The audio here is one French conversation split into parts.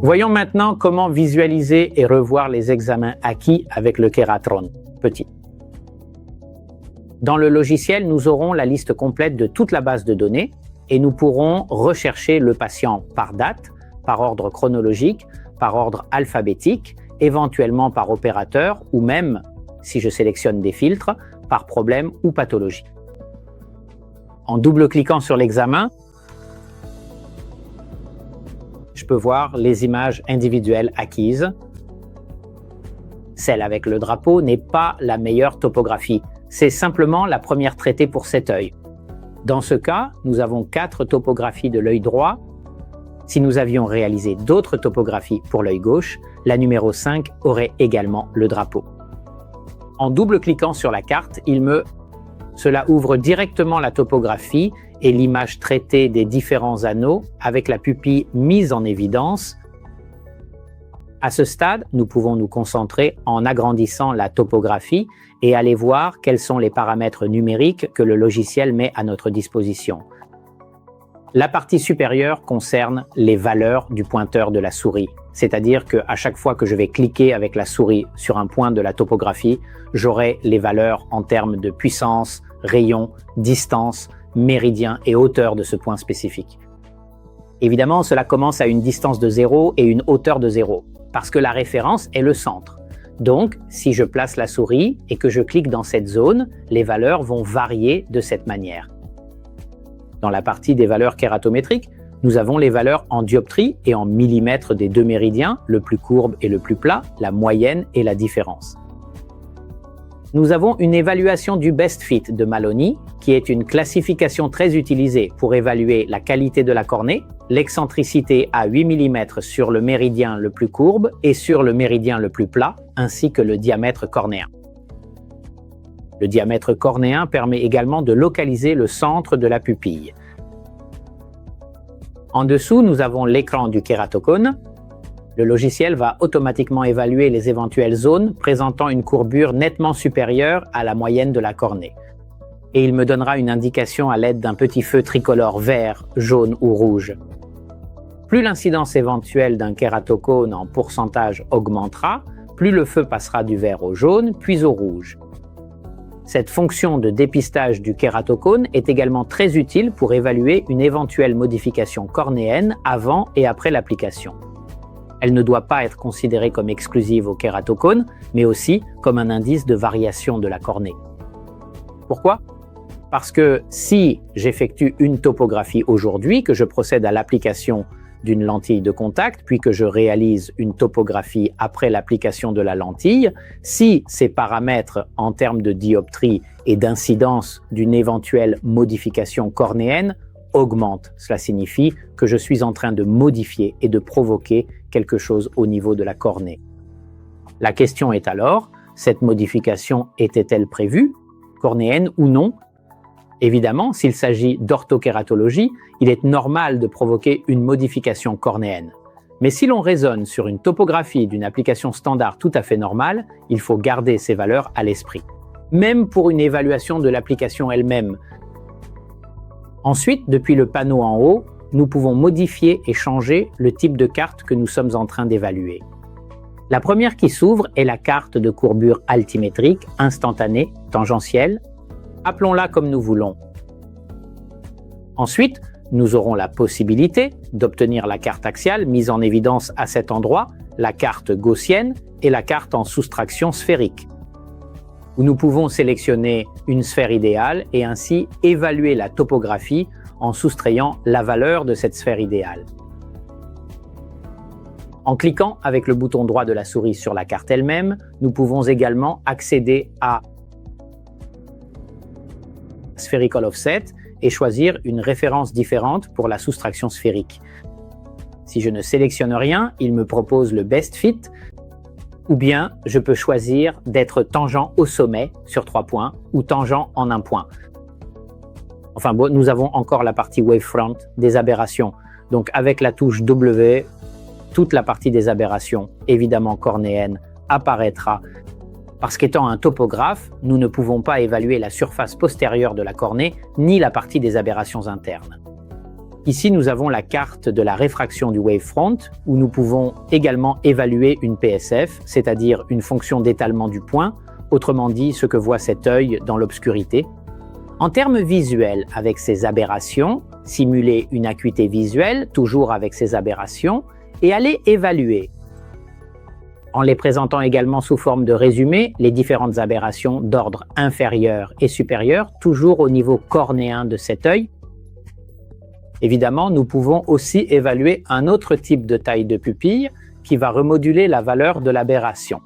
Voyons maintenant comment visualiser et revoir les examens acquis avec le Keratron petit. Dans le logiciel, nous aurons la liste complète de toute la base de données et nous pourrons rechercher le patient par date, par ordre chronologique, par ordre alphabétique, éventuellement par opérateur ou même, si je sélectionne des filtres, par problème ou pathologie. En double-cliquant sur l'examen, je peux voir les images individuelles acquises. Celle avec le drapeau n'est pas la meilleure topographie. C'est simplement la première traitée pour cet œil. Dans ce cas, nous avons 4 topographies de l'œil droit. Si nous avions réalisé d'autres topographies pour l'œil gauche, la numéro 5 aurait également le drapeau. En double-cliquant sur la carte, cela ouvre directement la topographie et l'image traitée des différents anneaux avec la pupille mise en évidence. À ce stade, nous pouvons nous concentrer en agrandissant la topographie et aller voir quels sont les paramètres numériques que le logiciel met à notre disposition. La partie supérieure concerne les valeurs du pointeur de la souris, c'est-à-dire qu'à chaque fois que je vais cliquer avec la souris sur un point de la topographie, j'aurai les valeurs en termes de puissance, rayon, distance, méridien et hauteur de ce point spécifique. Évidemment, cela commence à une distance de 0 et une hauteur de 0, parce que la référence est le centre. Donc, si je place la souris et que je clique dans cette zone, les valeurs vont varier de cette manière. Dans la partie des valeurs kératométriques, nous avons les valeurs en dioptrie et en millimètres des deux méridiens, le plus courbe et le plus plat, la moyenne et la différence. Nous avons une évaluation du Best Fit de Maloney, qui est une classification très utilisée pour évaluer la qualité de la cornée, l'excentricité à 8 mm sur le méridien le plus courbe et sur le méridien le plus plat, ainsi que le diamètre cornéen. Le diamètre cornéen permet également de localiser le centre de la pupille. En dessous, nous avons l'écran du kératocone. Le logiciel va automatiquement évaluer les éventuelles zones présentant une courbure nettement supérieure à la moyenne de la cornée. Et il me donnera une indication à l'aide d'un petit feu tricolore vert, jaune ou rouge. Plus l'incidence éventuelle d'un kératocone en pourcentage augmentera, plus le feu passera du vert au jaune, puis au rouge. Cette fonction de dépistage du kératocone est également très utile pour évaluer une éventuelle modification cornéenne avant et après l'application. Elle ne doit pas être considérée comme exclusive au kératocone, mais aussi comme un indice de variation de la cornée. Pourquoi? Parce que si j'effectue une topographie aujourd'hui, que je procède à l'application d'une lentille de contact, puis que je réalise une topographie après l'application de la lentille, si ces paramètres en termes de dioptrie et d'incidence d'une éventuelle modification cornéenne augmentent, cela signifie que je suis en train de modifier et de provoquer quelque chose au niveau de la cornée. La question est alors, cette modification était-elle prévue, cornéenne ou non? Évidemment, s'il s'agit d'orthokératologie, il est normal de provoquer une modification cornéenne. Mais si l'on raisonne sur une topographie d'une application standard tout à fait normale, il faut garder ces valeurs à l'esprit. Même pour une évaluation de l'application elle-même. Ensuite, depuis le panneau en haut, nous pouvons modifier et changer le type de carte que nous sommes en train d'évaluer. La première qui s'ouvre est la carte de courbure altimétrique, instantanée, tangentielle. Appelons-la comme nous voulons. Ensuite, nous aurons la possibilité d'obtenir la carte axiale mise en évidence à cet endroit, la carte gaussienne et la carte en soustraction sphérique, où nous pouvons sélectionner une sphère idéale et ainsi évaluer la topographie en soustrayant la valeur de cette sphère idéale. En cliquant avec le bouton droit de la souris sur la carte elle-même, nous pouvons également accéder à Spherical Offset et choisir une référence différente pour la soustraction sphérique. Si je ne sélectionne rien, il me propose le Best Fit, ou bien je peux choisir d'être tangent au sommet sur 3 points ou tangent en 1 point. Enfin bon, nous avons encore la partie Wavefront des aberrations. Donc avec la touche W, toute la partie des aberrations, évidemment cornéennes, apparaîtra. Parce qu'étant un topographe, nous ne pouvons pas évaluer la surface postérieure de la cornée ni la partie des aberrations internes. Ici, nous avons la carte de la réfraction du wavefront, où nous pouvons également évaluer une PSF, c'est-à-dire une fonction d'étalement du point, autrement dit ce que voit cet œil dans l'obscurité. En termes visuels, avec ces aberrations, simuler une acuité visuelle, toujours avec ces aberrations, et aller évaluer, en les présentant également sous forme de résumé, les différentes aberrations d'ordre inférieur et supérieur, toujours au niveau cornéen de cet œil. Évidemment, nous pouvons aussi évaluer un autre type de taille de pupille qui va remoduler la valeur de l'aberration.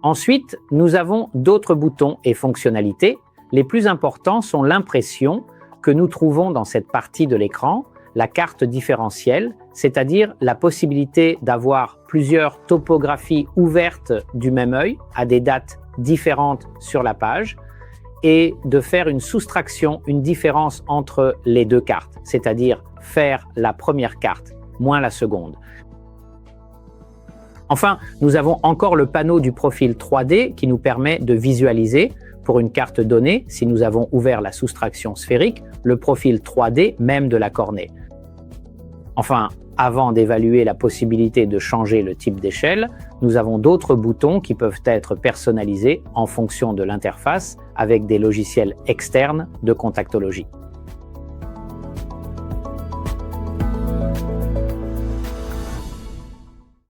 Ensuite, nous avons d'autres boutons et fonctionnalités. Les plus importants sont l'impression que nous trouvons dans cette partie de l'écran, la carte différentielle, c'est-à-dire la possibilité d'avoir plusieurs topographies ouvertes du même œil à des dates différentes sur la page et de faire une soustraction, une différence entre les deux cartes, c'est-à-dire faire la première carte moins la seconde. Enfin, nous avons encore le panneau du profil 3D qui nous permet de visualiser pour une carte donnée, si nous avons ouvert la soustraction sphérique, le profil 3D même de la cornée. Enfin, avant d'évaluer la possibilité de changer le type d'échelle, nous avons d'autres boutons qui peuvent être personnalisés en fonction de l'interface avec des logiciels externes de contactologie.